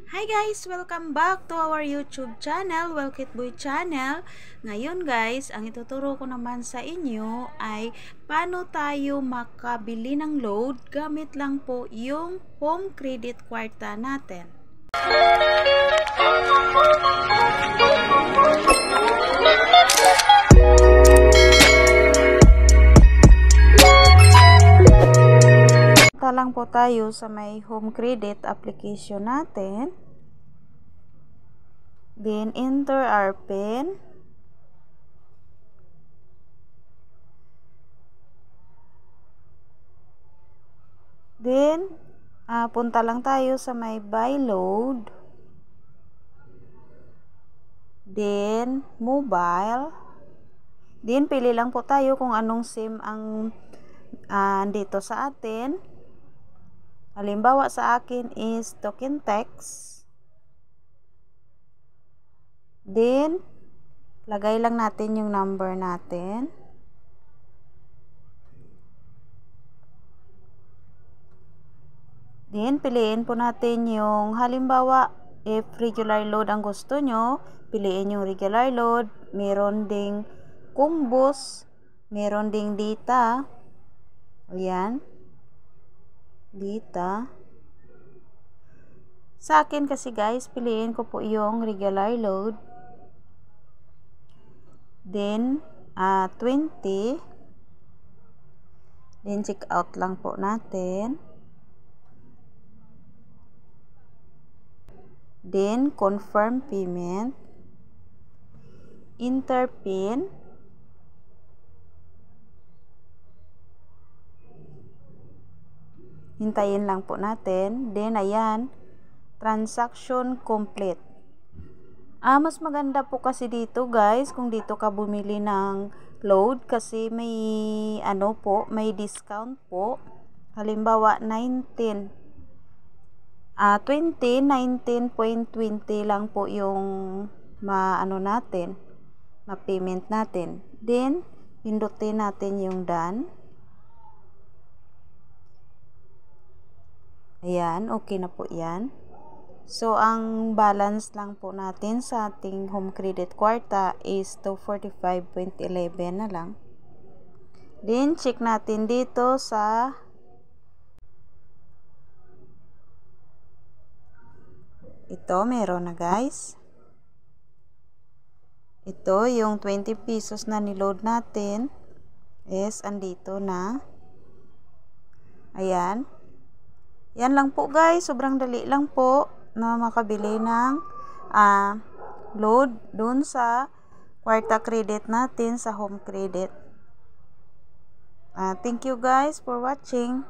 Hi guys! Welcome back to our YouTube channel, Wellkit Boy Channel. Ngayon guys, ang ituturo ko naman sa inyo ay paano tayo makabili ng load gamit lang po yung home credit kwarta natin. Lang po tayo sa may home credit application natin. Then enter our PIN. Then punta lang tayo sa may buy load. Then mobile. Then pili lang po tayo kung anong SIM ang dito sa atin. Halimbawa sa akin is Token Text. Then, lagay lang natin yung number natin. Then, piliin po natin yung halimbawa, if regular load ang gusto nyo, piliin yung regular load. Meron ding combos, meron ding data. Ayan. Data. Sa akin kasi guys, piliin ko po yung regular load. Then 20. Then check out lang po natin. Then confirm payment. Enter PIN. Hintayin lang po natin. Then, ayan. Transaction complete. Mas maganda po kasi dito guys, kung dito ka bumili ng load kasi may may discount po. Halimbawa, 19.20 lang po yung ma-payment natin. Then, pindutin natin yung done. Ayan, okay na po yan. So, ang balance lang po natin sa ating home credit kwarta is 245.11 na lang. Then, check natin dito sa ito, meron na guys. Ito, yung 20 pesos na niload natin is andito na. Ayan. Yan lang po guys, sobrang dali lang po na makabili ng load dun sa kwarta credit natin sa home credit. Thank you guys for watching.